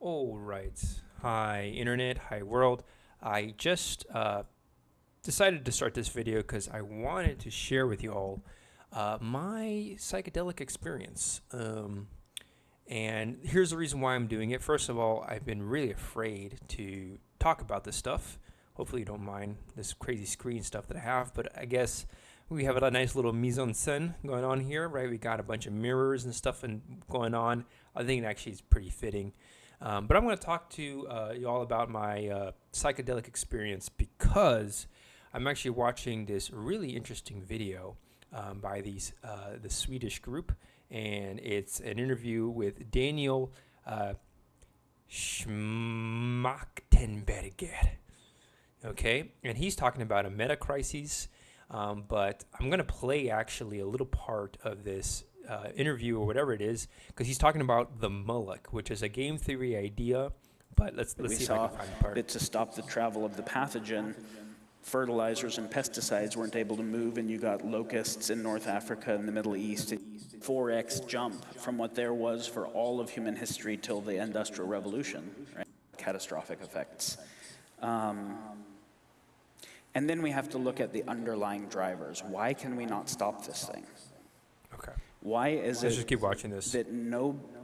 All right. Hi, Internet. Hi, world. I just decided to start this video because I wanted to share with you all my psychedelic experience. And here's the reason why I'm doing it. First of all, I've been really afraid to talk about this stuff. Hopefully, you don't mind this crazy screen stuff that I have, but I guess we have a nice little mise en scène going on here, right? We got a bunch of mirrors and stuff going on. I think it actually is pretty fitting. But I'm going to talk to you all about my psychedelic experience because I'm actually watching this really interesting video by the Swedish group, and it's an interview with Daniel Schmachtenberger. Okay, and he's talking about a metacrisis, but I'm going to play actually a little part of this interview or whatever it is, because he's talking about the Molloch, which is a game theory idea. But let's see if I can find the part. That to stop the travel of the pathogen, fertilizers and pesticides weren't able to move, and you got locusts in North Africa and the Middle East. 4x jump from what there was for all of human history till the Industrial Revolution, right? Catastrophic effects. And then we have to look at the underlying drivers. Why can we not stop this thing? Okay. Why is Let's it just keep watching this. that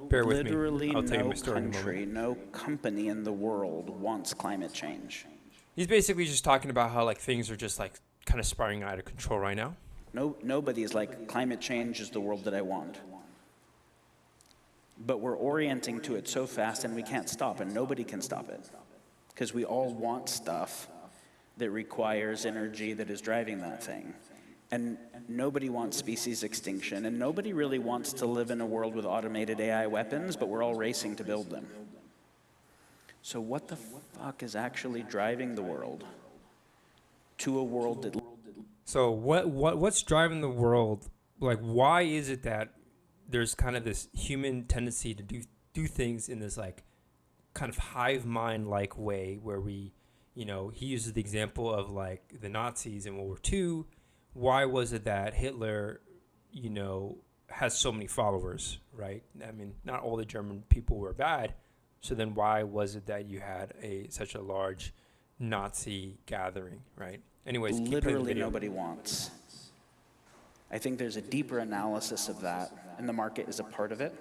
Bear with me. literally I'll tell you no my story in a country, moment. no company in the world wants climate change? He's basically just talking about how things are just kind of spiraling out of control right now. Nobody is like, climate change is the world that I want. But we're orienting to it so fast and we can't stop, and nobody can stop it. Because we all want stuff that requires energy that is driving that thing. And nobody wants species extinction, and nobody really wants to live in a world with automated AI weapons, but we're all racing to build them. So what the fuck is actually driving the world to a world that... So what's driving the world? Why is it that there's kind of this human tendency to do things in this kind of hive mind way where we, he uses the example of the Nazis in World War II. Why was it that Hitler, has so many followers, right? I mean, not all the German people were bad. So then why was it that you had such a large Nazi gathering, right? Anyways, literally nobody wants. I think there's a deeper analysis of that, and the market is a part of it.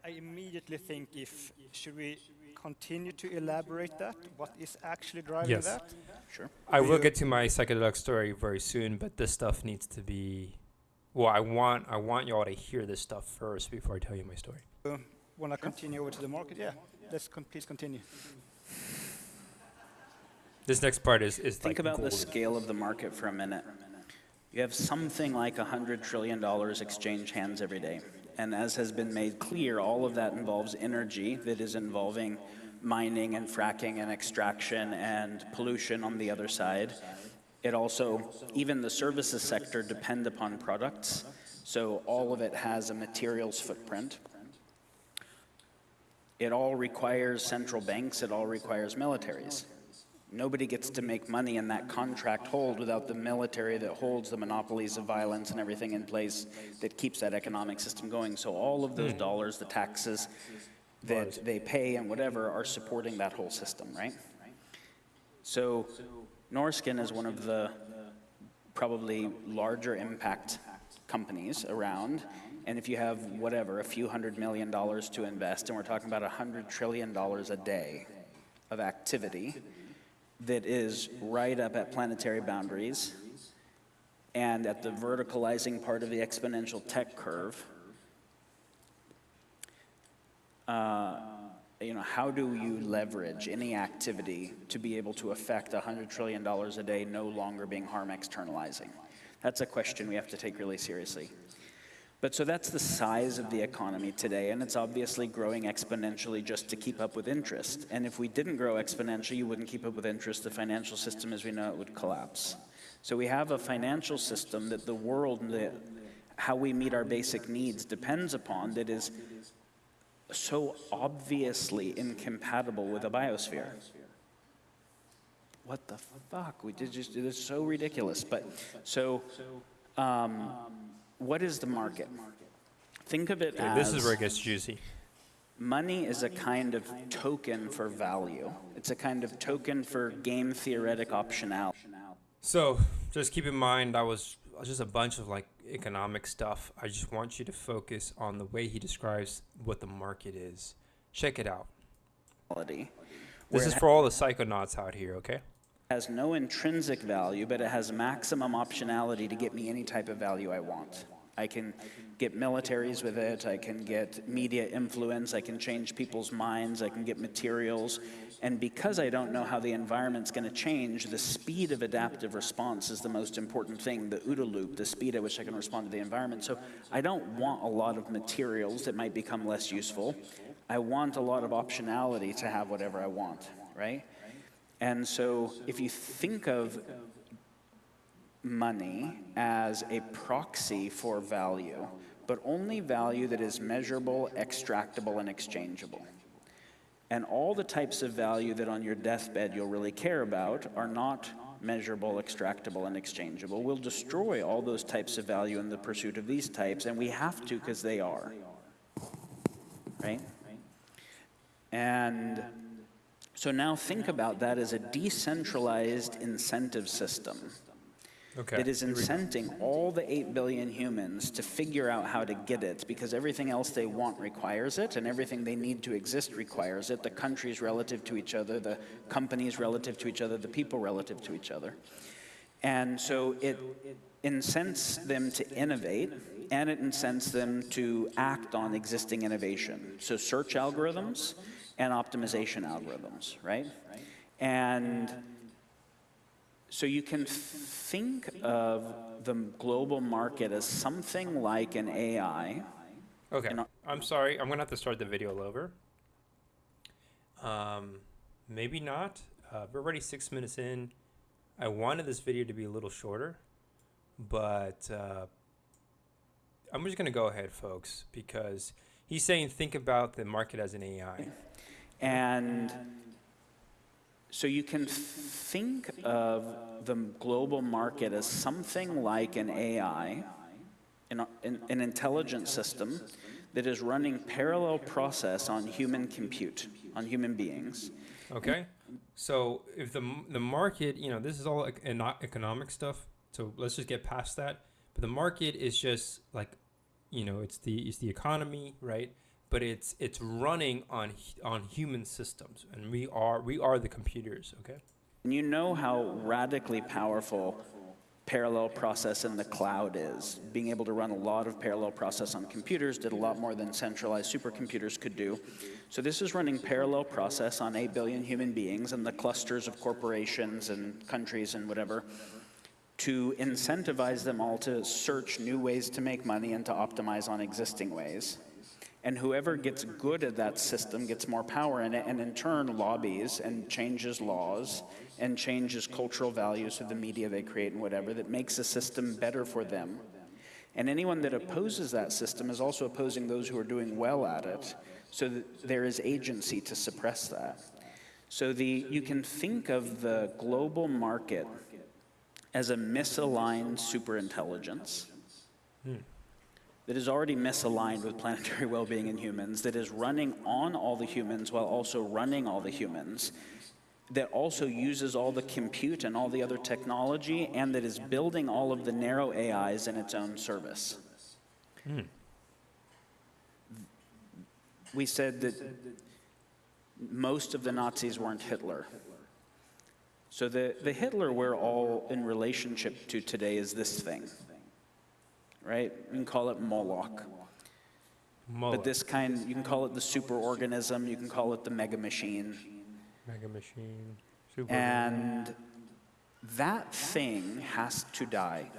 I immediately think should we continue to elaborate that? What is actually driving that? Sure. I will get to my psychedelic story very soon, but this stuff needs to be... Well, I want y'all to hear this stuff first before I tell you my story. Want to continue over to the market? Yeah, please continue. This next part is Think about gold. the scale of the market for a minute. You have something like $100 trillion exchange hands every day. And as has been made clear, all of that involves energy that is involving mining and fracking and extraction and pollution on the other side. It also, even the services sector depend upon products. So all of it has a materials footprint. It all requires central banks. It all requires militaries. Nobody gets to make money in that contract hold without the military that holds the monopolies of violence and everything in place that keeps that economic system going. So all of those dollars, the taxes that they pay and whatever, are supporting that whole system, right? So Norskin is one of the probably larger impact companies around. And if you have a few $100 million to invest, and we're talking about $100 trillion a day of activity, that is right up at planetary boundaries and at the verticalizing part of the exponential tech curve. How do you leverage any activity to be able to affect $100 trillion a day no longer being harm externalizing? That's a question we have to take really seriously. But so that's the size of the economy today, and it's obviously growing exponentially just to keep up with interest. And if we didn't grow exponentially, you wouldn't keep up with interest, the financial system as we know it would collapse. So we have a financial system that the world, how we meet our basic needs depends upon, that is so obviously incompatible with a biosphere. What the fuck? We did just do this, so ridiculous. But so what is the market? Think of it Okay, as this is where it gets juicy. money is a kind of token for value. It's a kind of token for game theoretic optionality. So just keep in mind, I was just a bunch of like economic stuff. I just want you to focus on the way he describes what the market is. Check it out. This is for all the psychonauts out here, okay? Has no intrinsic value, but it has maximum optionality to get me any type of value I want. I can get militaries with it, I can get media influence, I can change people's minds, I can get materials. And because I don't know how the environment's going to change, the speed of adaptive response is the most important thing, the OODA loop, the speed at which I can respond to the environment. So I don't want a lot of materials that might become less useful. I want a lot of optionality to have whatever I want, right? And so if you think of money as a proxy for value, but only value that is measurable, extractable, and exchangeable. And all the types of value that on your deathbed you'll really care about are not measurable, extractable, and exchangeable. We'll destroy all those types of value in the pursuit of these types, and we have to because they are, right? And so now think about that as a decentralized incentive system that is incenting all the 8 billion humans to figure out how to get it, because everything else they want requires it, and everything they need to exist requires it, the countries relative to each other, the companies relative to each other, the people relative to each other. And so it incents them to innovate, and it incents them to act on existing innovation. So search algorithms and optimization algorithms, right? And so you can think of the global market as something like an AI. Okay, I'm sorry. I'm going to have to start the video all over. Maybe not. We're already 6 minutes in. I wanted this video to be a little shorter, but I'm just going to go ahead, folks, because he's saying think about the market as an AI. And so you can think of the global market as something like an AI, an intelligent system that is running parallel process on human compute, on human beings. Okay, so if the market, this is all economic stuff, so let's just get past that. But the market is just like, it's the economy, right? But it's running on human systems, and we are the computers, okay? And you know how radically powerful parallel process in the cloud is. Being able to run a lot of parallel process on computers did a lot more than centralized supercomputers could do. So this is running parallel process on 8 billion human beings and the clusters of corporations and countries and whatever, to incentivize them all to search new ways to make money and to optimize on existing ways. And whoever gets good at that system gets more power in it, and in turn lobbies and changes laws and changes cultural values of the media they create and whatever that makes the system better for them. And anyone that opposes that system is also opposing those who are doing well at it, so that there is agency to suppress that. So you can think of the global market as a misaligned superintelligence that is already misaligned with planetary well-being in humans, that is running on all the humans while also running all the humans, that also uses all the compute and all the other technology, and that is building all of the narrow AIs in its own service. We said that most of the Nazis weren't Hitler. So the Hitler we're all in relationship to today is this thing. Right? You can call it Molloch. But this kind, you can call it the superorganism, you can call it the mega machine. Mega machine. And that thing has to die.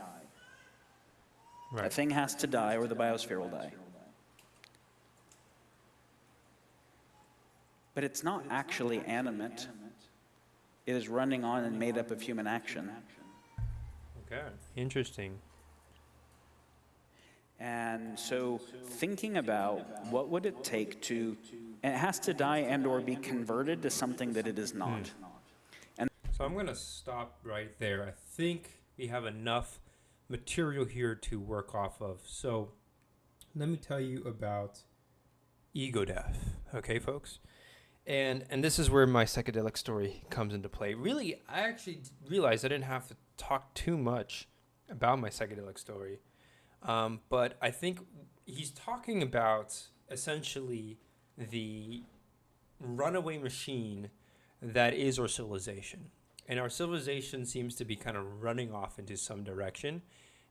Right. That thing has to die or the biosphere will die. But it's not actually animate. It is running on and made up of human action. Okay, interesting. And so thinking about what would it take to, and it has to die and or be converted to something that it is not. And so I'm going to stop right there. I think we have enough material here to work off of. So let me tell you about ego death, okay, folks? And this is where my psychedelic story comes into play. Really, I actually realized I didn't have to talk too much about my psychedelic story. But I think he's talking about essentially the runaway machine that is our civilization. And our civilization seems to be kind of running off into some direction,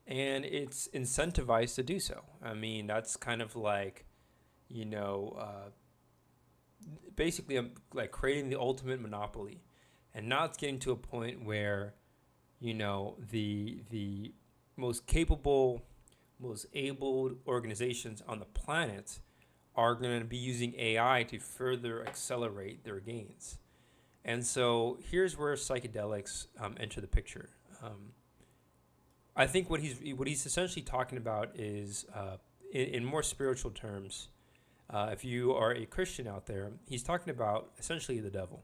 and it's incentivized to do so. I mean, that's kind of like, you know, basically I'm like creating the ultimate monopoly. And now it's getting to a point where, you know, the most capable, most able organizations on the planet are going to be using AI to further accelerate their gains. And so here's where psychedelics enter the picture. I think what he's essentially talking about is, in more spiritual terms, if you are a Christian out there, he's talking about essentially the devil.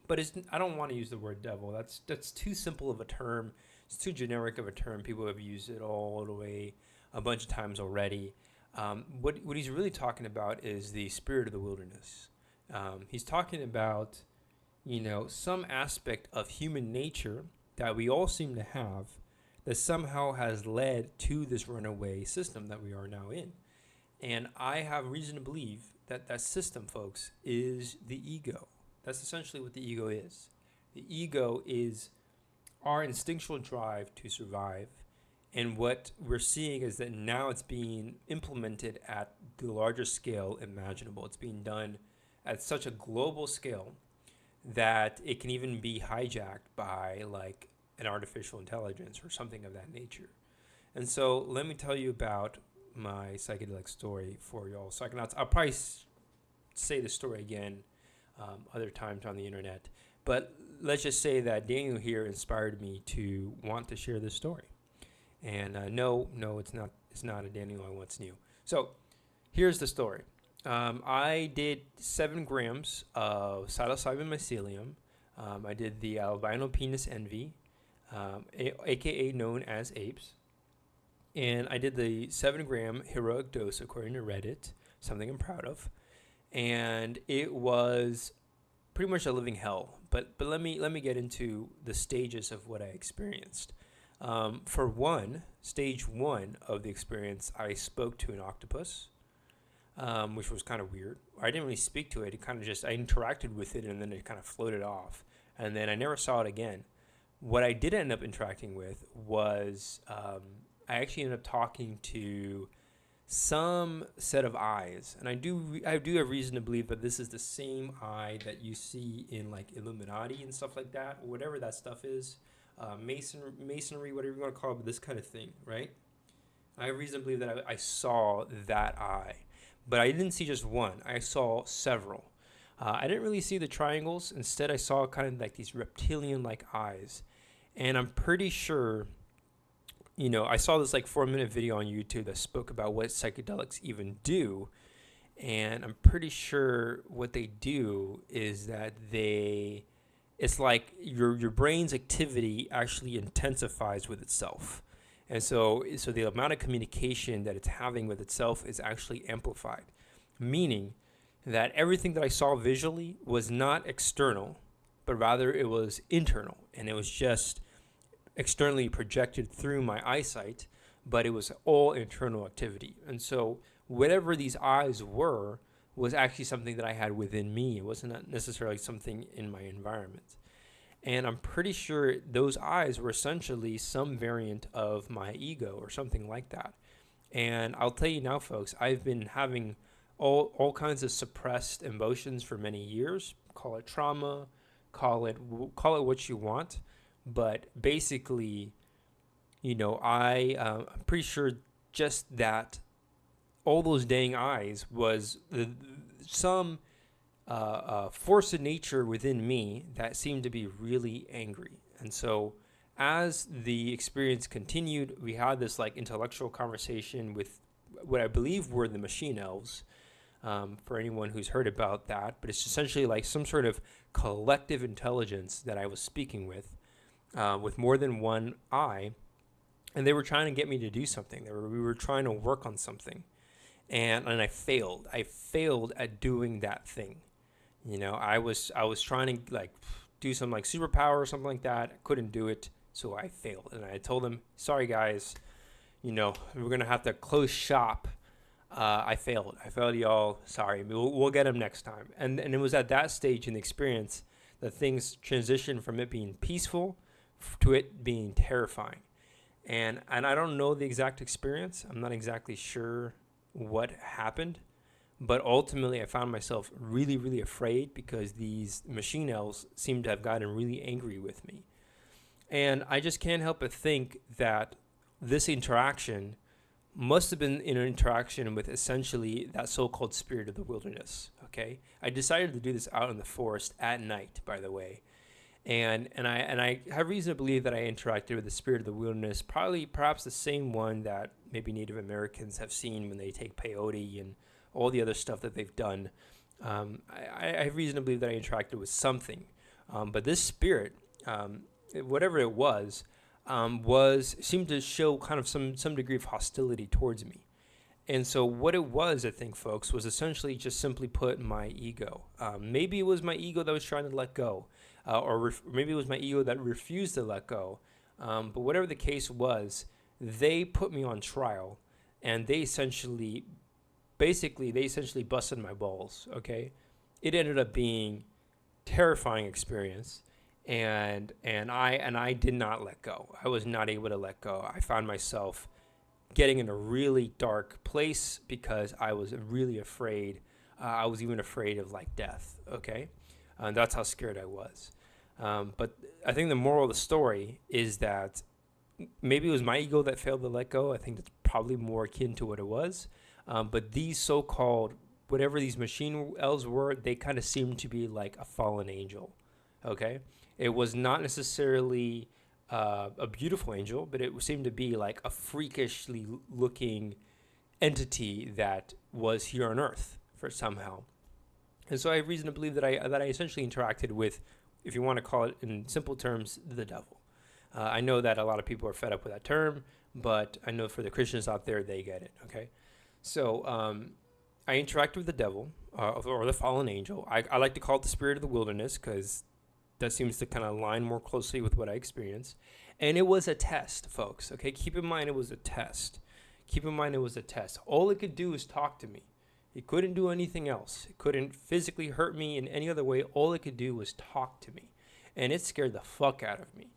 But I don't want to use the word devil. That's too simple of a term. It's too generic of a term. People have used it all the way a bunch of times already. What he's really talking about is the spirit of the wilderness. He's talking about, you know, some aspect of human nature that we all seem to have that somehow has led to this runaway system that we are now in. And I have reason to believe that that system, folks, is the ego. That's essentially what the ego is. The ego is our instinctual drive to survive. And what we're seeing is that now it's being implemented at the largest scale imaginable. It's being done at such a global scale that it can even be hijacked by like an artificial intelligence or something of that nature. And so let me tell you about my psychedelic story for y'all psychonauts. I'll probably say the story again other times on the internet, but let's just say that Daniel here inspired me to want to share this story. And no, it's not a Daniel I once knew. So here's the story. I did 7 grams of psilocybin mycelium. I did the albino penis envy, aka known as apes. And I did the 7-gram heroic dose according to Reddit, something I'm proud of. And it was pretty much a living hell. But let me get into the stages of what I experienced. For one, stage 1 of the experience, I spoke to an octopus, which was kind of weird. I didn't really speak to it. It kind of just, I interacted with it and then it kind of floated off. And then I never saw it again. What I did end up interacting with was, I actually ended up talking to some set of eyes, and I do have reason to believe that this is the same eye that you see in like Illuminati and stuff like that, or whatever that stuff is, masonry, whatever you want to call it, but this kind of thing, right? I have reason to believe that I saw that eye, but I didn't see just one. I saw several. I didn't really see the triangles. Instead, I saw kind of like these reptilian-like eyes, and I'm pretty sure. You know, I saw this like 4-minute video on YouTube that spoke about what psychedelics even do. And I'm pretty sure what they do is that it's like your brain's activity actually intensifies with itself. And so the amount of communication that it's having with itself is actually amplified. Meaning that everything that I saw visually was not external, but rather it was internal. And it was just externally projected through my eyesight, but it was all internal activity. And so whatever these eyes were was actually something that I had within me. It wasn't necessarily something in my environment. And I'm pretty sure those eyes were essentially some variant of my ego or something like that. And I'll tell you now, folks, I've been having all kinds of suppressed emotions for many years. Call it trauma, call it what you want. But basically, you know, I'm pretty sure just that all those dang eyes was some force of nature within me that seemed to be really angry. And so as the experience continued, we had this like intellectual conversation with what I believe were the machine elves, for anyone who's heard about that. But it's essentially like some sort of collective intelligence that I was speaking with more than one eye. and they were trying to get me to do something. We were trying to work on something, and I failed. I failed at doing that thing. I was trying to like do some like superpower or something like that. I couldn't do it, so I failed. And I told them, sorry guys, we're gonna have to close shop. I failed, y'all. Sorry, we'll get them next time. And it was at that stage in the experience that things transitioned from it being peaceful to it being terrifying. And I don't know the exact experience. I'm not exactly sure what happened, but ultimately I found myself really, really afraid because these machine elves seemed to have gotten really angry with me. And I just can't help but think that this interaction must have been an interaction with essentially that so-called spirit of the wilderness. Okay, I decided to do this out in the forest at night, by the way, and I have reason to believe that I interacted with the spirit of the wilderness, perhaps the same one that maybe Native Americans have seen when they take peyote and all the other stuff that they've done. I have reason to believe that I interacted with something, but this spirit, whatever it was seemed to show kind of some degree of hostility towards me. And so what it was, I think, folks, was essentially just simply put my ego. Maybe it was my ego that was trying to let go, or maybe it was my ego that refused to let go. But whatever the case was, they put me on trial, and they essentially busted my balls. Okay, it ended up being terrifying experience. And I did not let go. I was not able to let go. I found myself getting in a really dark place because I was really afraid. I was even afraid of like death. Okay, and that's how scared I was. But I think the moral of the story is that maybe it was my ego that failed to let go. I think that's probably more akin to what it was. But these so-called whatever these machine elves were, they kind of seemed to be like a fallen angel. Okay. It was not necessarily a beautiful angel, but it seemed to be like a freakishly looking entity that was here on Earth for somehow. And so I have reason to believe that I essentially interacted with, if you want to call it in simple terms, the devil. I know that a lot of people are fed up with that term, but I know for the Christians out there, they get it. Okay, so I interacted with the devil or the fallen angel. I like to call it the spirit of the wilderness because that seems to kind of align more closely with what I experienced. And it was a test, folks. Okay, keep in mind it was a test. All it could do was talk to me. It couldn't do anything else. It couldn't physically hurt me in any other way. All it could do was talk to me. And it scared the fuck out of me.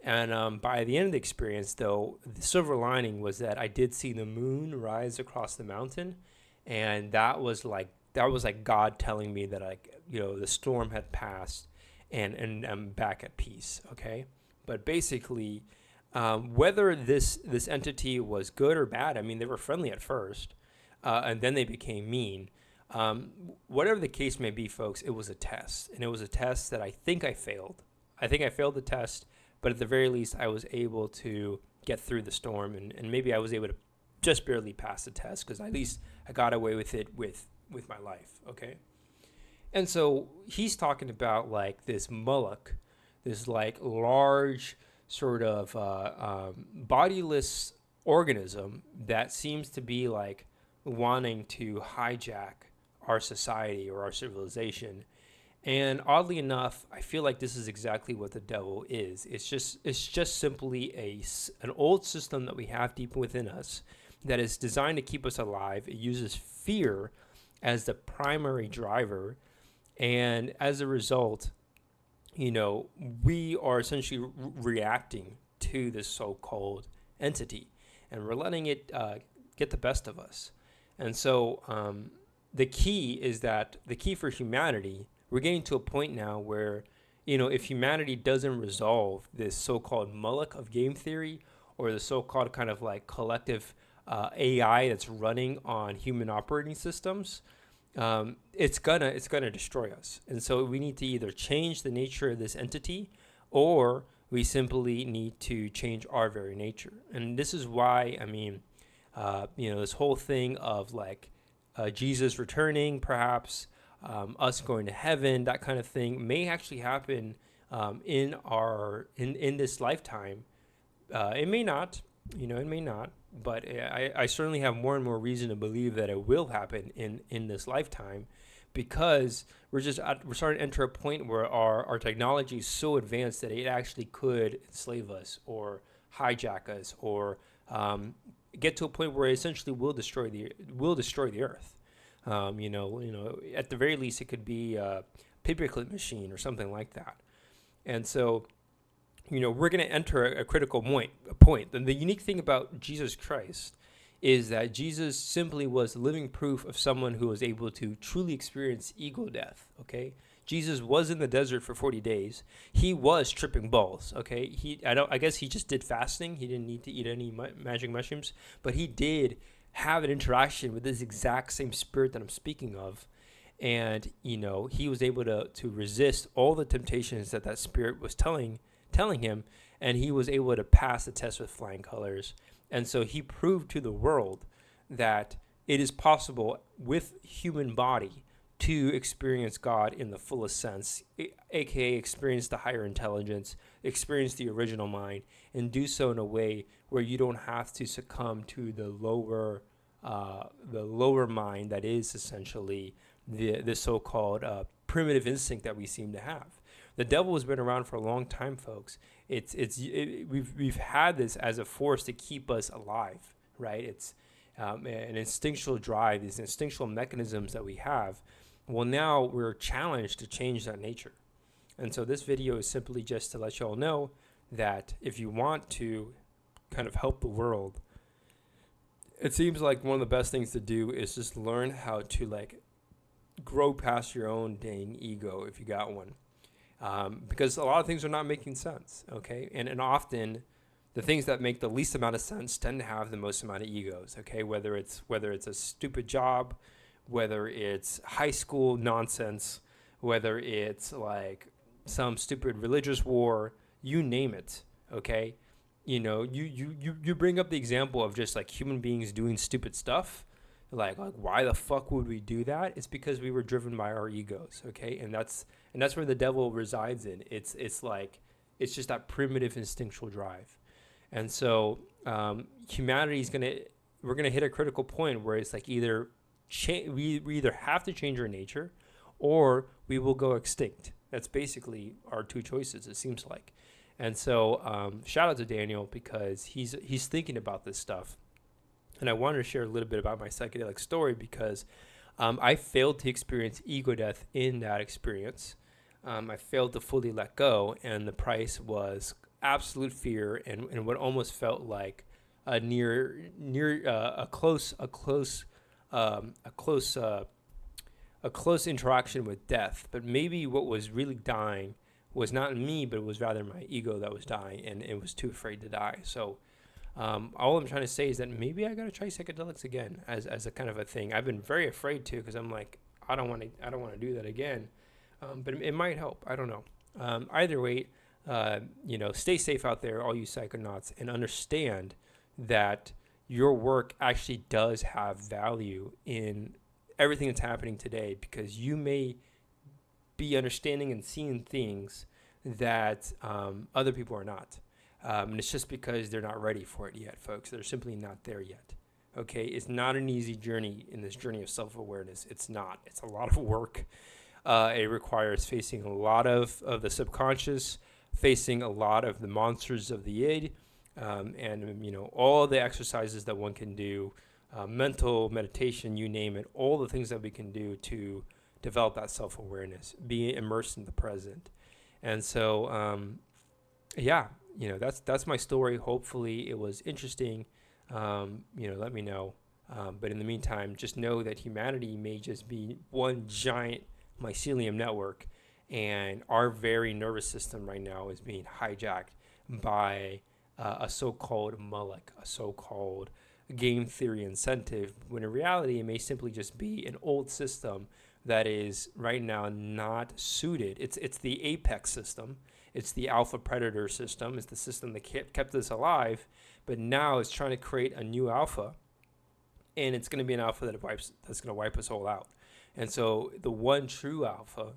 And by the end of the experience, though, the silver lining was that I did see the moon rise across the mountain. And that was like God telling me that the storm had passed and I'm back at peace. Okay. But basically, whether this entity was good or bad, I mean, they were friendly at first, and then they became mean. Whatever the case may be, folks, it was a test. And it was a test that I think I failed. I think I failed the test, but at the very least, I was able to get through the storm. And maybe I was able to just barely pass the test because at least I got away with it with my life. Okay. And so he's talking about like this Molloch, this like large sort of bodiless organism that seems to be like wanting to hijack our society or our civilization. And oddly enough, I feel like this is exactly what the devil is. It's just simply an old system that we have deep within us that is designed to keep us alive. It uses fear as the primary driver. And as a result, we are essentially reacting to this so-called entity, and we're letting it get the best of us. And so the key for humanity, we're getting to a point now where, if humanity doesn't resolve this so-called Molloch of game theory, or the so-called kind of like collective AI that's running on human operating systems, it's gonna destroy us. And so we need to either change the nature of this entity, or we simply need to change our very nature. And this is why, this whole thing of like Jesus returning, perhaps us going to heaven, that kind of thing may actually happen in this lifetime. It may not. It may not, but I certainly have more and more reason to believe that it will happen in this lifetime, because we're starting to enter a point where our technology is so advanced that it actually could enslave us or hijack us, or get to a point where it essentially will destroy the earth. At the very least, it could be a paperclip machine or something like that. And so, we're going to enter a critical point. And the unique thing about Jesus Christ is that Jesus simply was living proof of someone who was able to truly experience ego death. Okay, Jesus was in the desert for 40 days. He was tripping balls. Okay, I guess he just did fasting. He didn't need to eat any magic mushrooms, but he did have an interaction with this exact same spirit that I'm speaking of. And he was able to resist all the temptations that spirit was telling him, and he was able to pass the test with flying colors. And so he proved to the world that it is possible with human body to experience God in the fullest sense, aka experience the higher intelligence, experience the original mind, and do so in a way where you don't have to succumb to the lower mind that is essentially the so-called primitive instinct that we seem to have. The devil has been around for a long time, folks. We've had this as a force to keep us alive, right? It's an instinctual drive, these instinctual mechanisms that we have. Well, now we're challenged to change that nature. And so this video is simply just to let you all know that if you want to kind of help the world, it seems like one of the best things to do is just learn how to grow past your own dang ego, if you got one. Because a lot of things are not making sense, okay? And often the things that make the least amount of sense tend to have the most amount of egos, okay? Whether it's a stupid job, whether it's high school nonsense, whether it's like some stupid religious war, you name it, okay? You bring up the example of just like human beings doing stupid stuff. Like why the fuck would we do that? It's because we were driven by our egos, okay? And that's where the devil resides in. It's just that primitive instinctual drive. And so we're gonna hit a critical point where it's like either we either have to change our nature, or we will go extinct. That's basically our two choices, it seems like. And so shout out to Daniel, because he's thinking about this stuff. And I wanted to share a little bit about my psychedelic story, because I failed to experience ego death in that experience. I failed to fully let go, and the price was absolute fear and what almost felt like a close interaction with death. But maybe what was really dying was not me, but it was rather my ego that was dying, and it was too afraid to die. So all I'm trying to say is that maybe I gotta try psychedelics again as a kind of a thing. I've been very afraid to, because I'm like, I don't want to do that again. But it might help. I don't know. Either way, stay safe out there, all you psychonauts, and understand that your work actually does have value in everything that's happening today, because you may be understanding and seeing things that other people are not. And it's just because they're not ready for it yet, folks. They're simply not there yet. Okay, it's not an easy journey in this journey of self-awareness. It's not. It's a lot of work. It requires facing a lot of the subconscious, facing a lot of the monsters of the id, and all the exercises that one can do, mental meditation, you name it, all the things that we can do to develop that self-awareness, be immersed in the present. And so, that's my story. Hopefully it was interesting. Let me know. But in the meantime, just know that humanity may just be one giant mycelium network, and our very nervous system right now is being hijacked by a so-called Molloch, a so-called game theory incentive, when in reality it may simply just be an old system that is right now not suited. It's the apex system. It's the alpha predator system. It's the system that kept us alive, but now it's trying to create a new alpha, and it's going to be an alpha that's going to wipe us all out. And so the one true alpha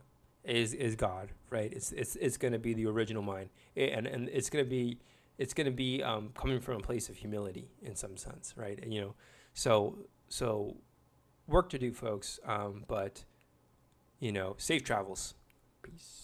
is God, right? It's going to be the original mind, and it's going to be it's going to be coming from a place of humility in some sense, right? And, so work to do, folks. But safe travels. Peace.